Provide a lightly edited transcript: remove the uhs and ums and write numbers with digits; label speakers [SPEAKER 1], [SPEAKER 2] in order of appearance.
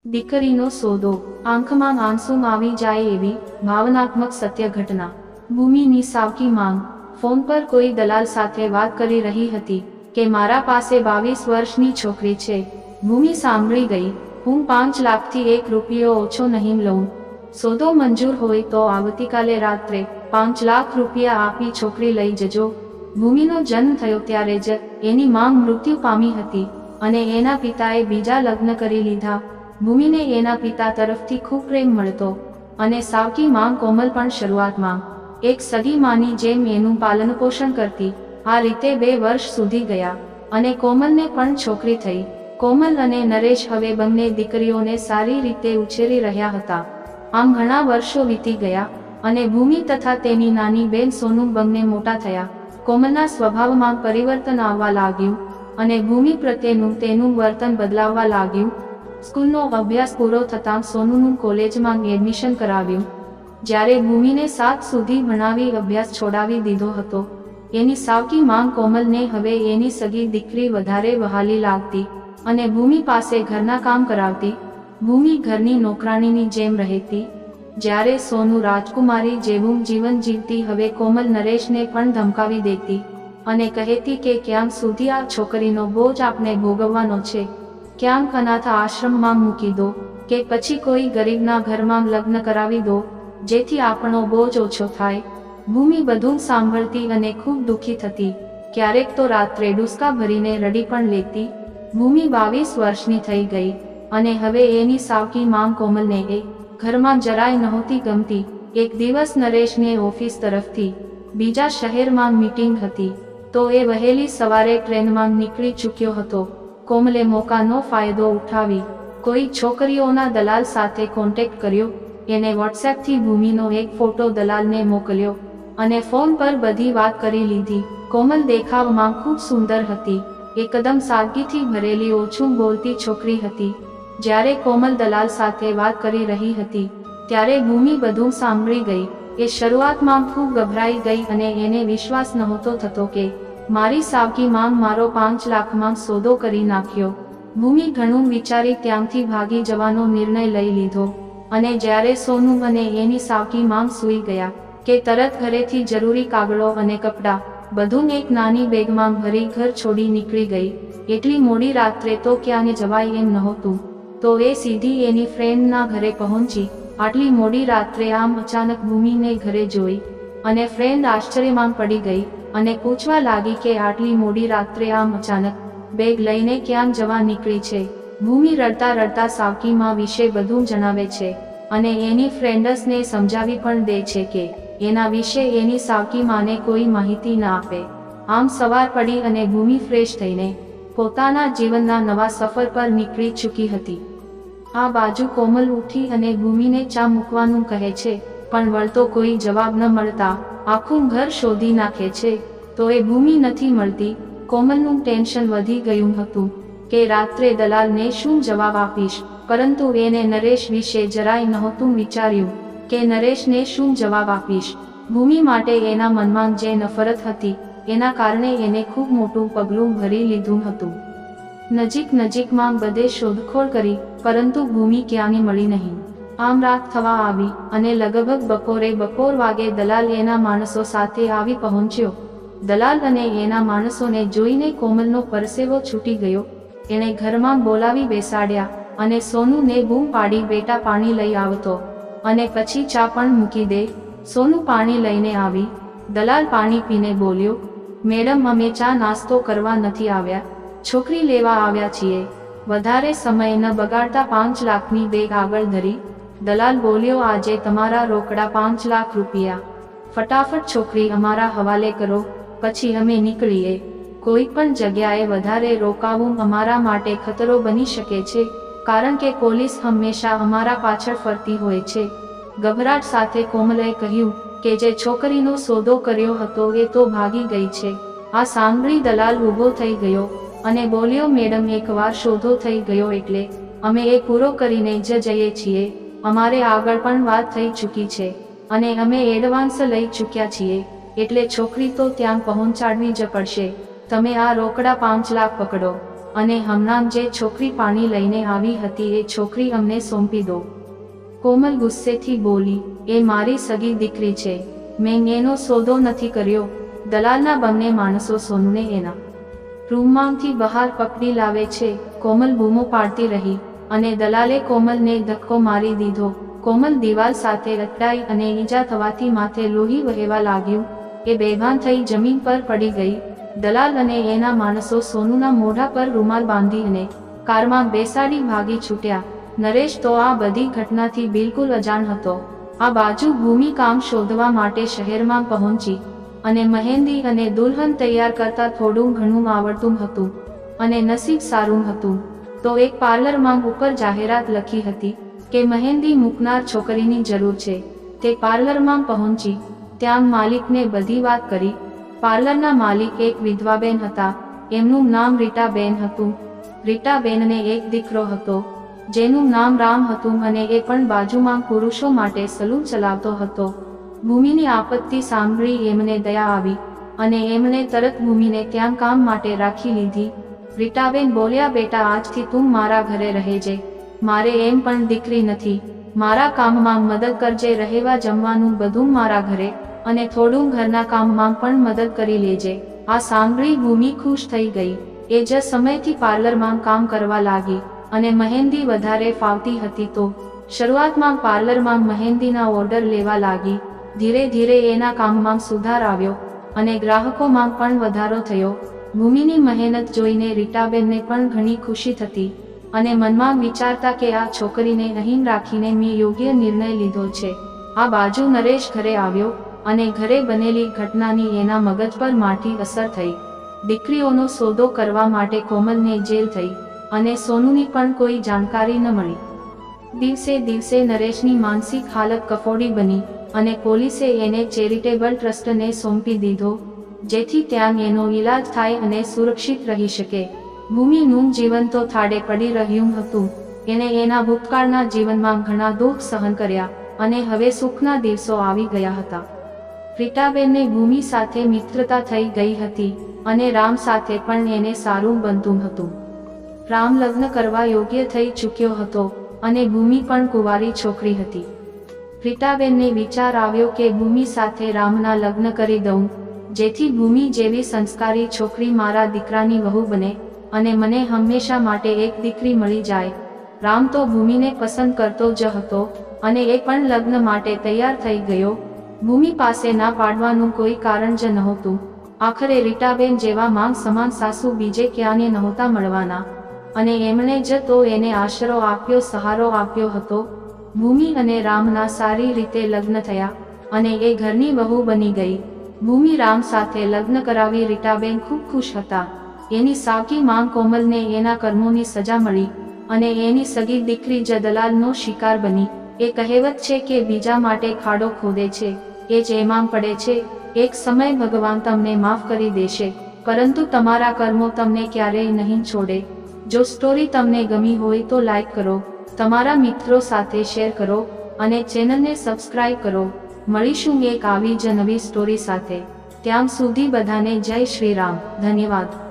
[SPEAKER 1] દીકરીનો સોદો, આંખમાં આંસુ આવી જાય એવી ભાવનાત્મક સત્ય ઘટના. ભૂમિની સાવકી માંગ. ફોન પર કોઈ દલાલ સાથે વાત કરી રહી હતી કે મારા પાસે 22 વર્ષની છોકરી છે. ભૂમિ સાંભળી ગઈ. હું 5 લાખથી 1 રૂપિયો ઓછો નહીં લઉં. સોદો મંજૂર હોય તો આવતીકાલે રાત્રે 5 લાખ રૂપિયા આપી છોકરી લઈ જજો. ભૂમિનો જન્મ થયો ત્યારે જ એની માંગ મૃત્યુ પામી હતી અને એના પિતાએ બીજા લગ્ન કરી લીધા. ભૂમિને એના પિતા તરફથી ખૂબ પ્રેમ મળતો અને સાવકી માંગ કોમલ પણ શરૂઆતમાં એક સગી માની જેમ એનું પાલનપોષણ કરતી. આ રીતે 2 વર્ષ સુધી ગયા અને કોમલને પણ છોકરી થઈ. કોમલ અને નરેશ હવે બંને દીકરીઓને સારી રીતે ઉછેરી રહ્યા હતા. આમ ઘણા વર્ષો વીતી ગયા અને ભૂમિ તથા તેની નાની બેન સોનુ બંને મોટા થયા. કોમલના સ્વભાવમાં પરિવર્તન આવવા લાગ્યું અને ભૂમિ પ્રત્યેનું તેનું વર્તન બદલાવવા લાગ્યું. સ્કૂલનો અભ્યાસ પૂરો થતાં સોનુનું કોલેજમાં એડમિશન કરાવ્યું. જ્યારે ભૂમિને 7 સુધી ભણાવી અભ્યાસ છોડાવી દીધો હતો. એની સાવકી માંગ કોમલને હવે એની સગી દીકરી વધારે વહાલી લાગતી અને ભૂમિ પાસે ઘરના કામ કરાવતી. ભૂમિ ઘરની નોકરાણીની જેમ રહેતી. જ્યારે સોનુ રાજકુમારી જેવું જીવન જીવતી, હવે કોમલ નરેશને પણ ધમકાવી દેતી અને કહેતી કે ક્યાં સુધી આ છોકરીનો બોજ આપને ભોગવવાનો છે. ક્યાંક અનાથ આશ્રમમાં મૂકી દો કે પછી કોઈ ગરીબના ઘરમાં લગ્ન કરાવી દો, જેથી આપણો બોજ ઓછો થાય. ભૂમિ બધું સાંભળતી અને ખૂબ દુઃખી થતી. ક્યારેક તો રાત્રે ડૂસકા ભરીને રડી પણ લેતી. ભૂમિ 22 વર્ષની થઈ ગઈ અને હવે એની સાવકી માંગ કોમલને એ ઘરમાં જરાય નહોતી ગમતી. એક દિવસ નરેશને ઓફિસ તરફથી બીજા શહેરમાં મીટિંગ હતી તો એ વહેલી સવારે ટ્રેનમાં નીકળી ચૂક્યો હતો. કોમલે મોકાનો ફાયદો ઉઠાવી કોઈ છોકરીઓના દલાલ સાથે કોન્ટેક્ટ કર્યો. એને વોટ્સએપથી ભૂમિનો એક ફોટો દલાલને મોકલ્યો અને ફોન પર બધી વાત કરી લીધી. કોમલ દેખાવમાં ખૂબ સુંદર હતી. એકદમ સાદગીથી ભરેલી, ઓછું બોલતી છોકરી હતી. જ્યારે કોમલ દલાલ સાથે વાત કરી રહી હતી ત્યારે ભૂમિ બધું સાંભળી ગઈ. એ શરૂઆતમાં ખૂબ ગભરાઈ ગઈ અને એને વિશ્વાસ નહોતો થતો કે મારી સાવકી માંગ મારો 5 લાખમાં સોદો કરી નાખ્યો. ભૂમિ ઘણું વિચારી ત્યાંથી ભાગી જવાનો નિર્ણય લઈ લીધો અને જ્યારે સોનુ અને એની સાવકી માંગ સૂઈ ગયા કે તરત ઘરેથી જરૂરી કાગળો અને કપડાં બધું એક નાની બેગમાં ભરી ઘર છોડી નીકળી ગઈ. એટલી મોડી રાત્રે તો ક્યાંય જવાય એમ નહોતું તો એ સીધી એની ફ્રેન્ડના ઘરે પહોંચી. આટલી મોડી રાત્રે આમ અચાનક ભૂમિને ઘરે જોઈ અને ફ્રેન્ડ આશ્ચર્યમાં પડી ગઈ અને પૂછવા લાગી કે આટલી મોડી રાત્રે આમ અચાનક બેગ લઈને ક્યાં જવા નીકળી છે. ભૂમિ રડતા રડતા સાવકી માં વિશે બધું જણાવે છે અને એની ફ્રેન્ડ્સને સમજાવી પણ દે છે કે એના વિશે એની સાવકી માને કોઈ માહિતી ના આપે. આમ સવાર પડી અને ભૂમિ ફ્રેશ થઈને પોતાના જીવનના નવા સફર પર નીકળી ચૂકી હતી. આ બાજુ કોમલ ઉઠી અને ભૂમિને ચા મૂકવાનું કહે છે, પણ વળતો કોઈ જવાબ ન મળતા આખું ઘર શોધી નાખે છે તો એ ભૂમિ નથી મળતી. કોમલનું ટેન્શન વધી ગયું હતું કે રાત્રે દલાલને શું જવાબ આપીશ, પરંતુ એને નરેશ વિશે જરાય નહોતું વિચાર્યું કે નરેશને શું જવાબ આપીશ. ભૂમિ માટે એના મનમાં જે નફરત હતી એના કારણે એને ખૂબ મોટું પગલું ભરી લીધું હતું. નજીકમાં બધે શોધખોળ કરી, પરંતુ ભૂમિ ક્યાંય મળી નહીં. આમ રાત થવા આવી અને લગભગ બપોર વાગે દલાલ એના માણસો સાથે આવી પહોંચ્યો. દલાલ અને એના માણસોને જોઈને કોમલનો પરસેવો છૂટી ગયો. એણે ઘરમાં બોલાવી બેસાડ્યા અને સોનુને બૂમ પાડી, બેટા પાણી લઈ આવતો અને પછી ચા પણ મૂકી દે. સોનુ પાણી લઈને આવી. દલાલ પાણી પીને બોલ્યો, મેડમ અમે ચા નાસ્તો કરવા નથી આવ્યા, છોકરી લેવા આવ્યા છીએ. વધારે સમય ન બગાડતા 5 લાખની બેગ આગળ ધરી દલાલ બોલ્યો, આજે તમારા રોકડા 5 લાખ રૂપિયા. ફટાફટ છોકરી અમારા હવાલે કરો, પછી અમે નીકળીએ. કોઈ પણ જગ્યાએ વધારે રોકાવું અમારા માટે ખતરો બની શકે છે, કારણ કે પોલીસ હંમેશા અમારા પાછળ ફરતી હોય છે. ગભરાટ સાથે કોમલે કહ્યું કે જે છોકરીનો સોદો કર્યો હતો એ તો ભાગી ગઈ છે. આ સાંભળી દલાલ ઊભો થઈ ગયો અને બોલ્યો, મેડમ એકવાર સોદો થઈ ગયો એટલે અમે એ પૂરો કરીને જ જઈએ છીએ. અમારે આગળ પણ વાત થઈ ચૂકી છે અને અમે એડવાન્સ લઈ ચૂક્યા છીએ, એટલે છોકરી તો ત્યાં પહોંચાડવી જ પડશે. તમે આ રોકડા 5 લાખ પકડો. અને હમણાં જે છોકરી પાણી લઈને આવી હતી એ છોકરી અમને સોંપી દો. કોમલ ગુસ્સેથી બોલી, એ મારી સગી દીકરી છે, મેં એનો સોદો નથી કર્યો. દલાલના બંને માણસો સોનુને એના રૂમમાંથી બહાર પકડી લાવે છે. કોમલ બૂમો પાડતી રહી અને દલાલે કોમલને ધક્કો મારી દીધો. કોમલ દિવાલ સાથે અથડાઈ અને ઈજા થવાથી માથે લોહી વહેવા લાગ્યું. એ બેભાન થઈ જમીન પર પડી ગઈ. દલાલ અને એના માણસો સોનુના મોઢા પર રૂમાલ બાંધી અને કારમાં બેસાડી ભાગી છૂટ્યા. નરેશ તો આ બધી ઘટનાથી બિલકુલ અજાણ હતો. આ બાજુ ભૂમિ કામ શોધવા માટે શહેરમાં પહોંચી અને મહેંદી અને દુલ્હન તૈયાર કરતા થોડું ઘણું આવડતું હતું અને નસીબ સારું હતું તો એક પાર્લરમાં ઉપર જાહેરાત લખી હતી કે મહેંદી મૂકનાર છોકરીની જરૂર છે. તે પાર્લરમાં પહોંચી ત્યાં માલિકને બધી વાત કરી. પાર્લરના માલિક એક વિધવાબેન હતા. એમનું નામ રીટાબેન હતું. રીટાબેનને એક દીકરો હતો જેનું નામ રામ હતું અને એ પણ બાજુમાં પુરુષો માટે સલૂન ચલાવતો હતો. ભૂમિની આપત્તિ સાંભળી એમને દયા આવી અને એમણે તરત ભૂમિને ત્યાં કામ માટે રાખી લીધી. રીટાબેન બોલ્યા, બેટા આજથી તું મારા ઘરે રહેજે. મારે એમ પણ દીકરી નથી. મારા કામમાં મદદ કરજે. રહેવા જમવાનું બધું મારા ઘરે અને થોડું ઘરના કામમાં પણ મદદ કરી લેજે. આ સાંભળી ભૂમિ ખુશ થઈ ગઈ. એ જ સમયથી પાર્લરમાં કામ કરવા લાગી અને મહેંદી વધારે ફાવતી હતી તો શરૂઆતમાં પાર્લરમાં મહેંદીના ઓર્ડર લેવા લાગી. ધીરે ધીરે એના કામમાં સુધાર આવ્યો અને ગ્રાહકોમાં પણ વધારો થયો. ભૂમિની મહેનત જોઈને રીટાબેનને પણ ઘણી ખુશી થતી અને મનમાં વિચારતા કે આ છોકરીને અહીં રાખીને મેં યોગ્ય નિર્ણય લીધો છે. આ બાજુ નરેશ ઘરે આવ્યો અને ઘરે બનેલી ઘટનાની એના મગજ પર માઠી અસર થઈ. દીકરીઓનો સોદો કરવા માટે કોમલને જેલ થઈ અને સોનુની પણ કોઈ જાણકારી ન મળી. દિવસે દિવસે નરેશની માનસિક હાલત કફોડી બની અને પોલીસે એને ચેરિટેબલ ટ્રસ્ટને સોંપી દીધો જેથી ત્યાં એનો ઈલાજ થાય અને સુરક્ષિત રહી શકે. ભૂમિનું જીવન તો થાળે પડી રહ્યું હતું. એણે એના ભૂતકાળના જીવનમાં ઘણા દુઃખ સહન કર્યા અને હવે સુખના દિવસો આવી ગયા હતા. રીટાબેનને ભૂમિ સાથે મિત્રતા થઈ ગઈ હતી અને રામ સાથે પણ એને સારું બનતું હતું. રામ લગ્ન કરવા યોગ્ય થઈ ચૂક્યો હતો અને ભૂમિ પણ કુંવારી છોકરી હતી. રીટાબેનને વિચાર આવ્યો કે ભૂમિ સાથે રામના લગ્ન કરી દઉં જેથી ભૂમિ જેવી સંસ્કારી છોકરી મારા દીકરાની વહુ બને અને મને હંમેશા માટે એક દીકરી મળી જાય. રામ તો ભૂમિને પસંદ કરતો જ હતો અને એ પણ લગ્ન માટે તૈયાર થઈ ગયો. ભૂમિ પાસે ના પાડવાનું કોઈ કારણ જ નહોતું. આખરે રીટાબેન જેવા માંગ સમાન સાસુ બીજે ક્યાંને નહોતા મળવાના અને એમણે જ તો એને આશરો આપ્યો, સહારો આપ્યો હતો. ભૂમિ અને રામના સારી રીતે લગ્ન થયા અને એ ઘરની વહુ બની ગઈ. ભૂમિ રામ સાથે લગ્ન કરાવી રીટાબેન ખૂબ ખુશ હતા. એની સાકી માંગ કોમલને એના કર્મોની સજા મળી અને એની સગી દીકરી જ દલાલનો શિકાર બની. એ કહેવત છે કે બીજા માટે ખાડો ખોદે છે એ જ એમાં પડે છે. એક સમય ભગવાન તમને માફ કરી દેશે પરંતુ તમારા કર્મો તમને ક્યારેય નહીં છોડે. જો સ્ટોરી તમને ગમી હોય તો લાઈક કરો, તમારા મિત્રો સાથે શેર કરો અને ચેનલને સબસ્ક્રાઇબ કરો. મળીશું એક આવી જ નવી સ્ટોરી સાથે. ત્યાં સુધી બધાને જય શ્રી રામ. ધન્યવાદ.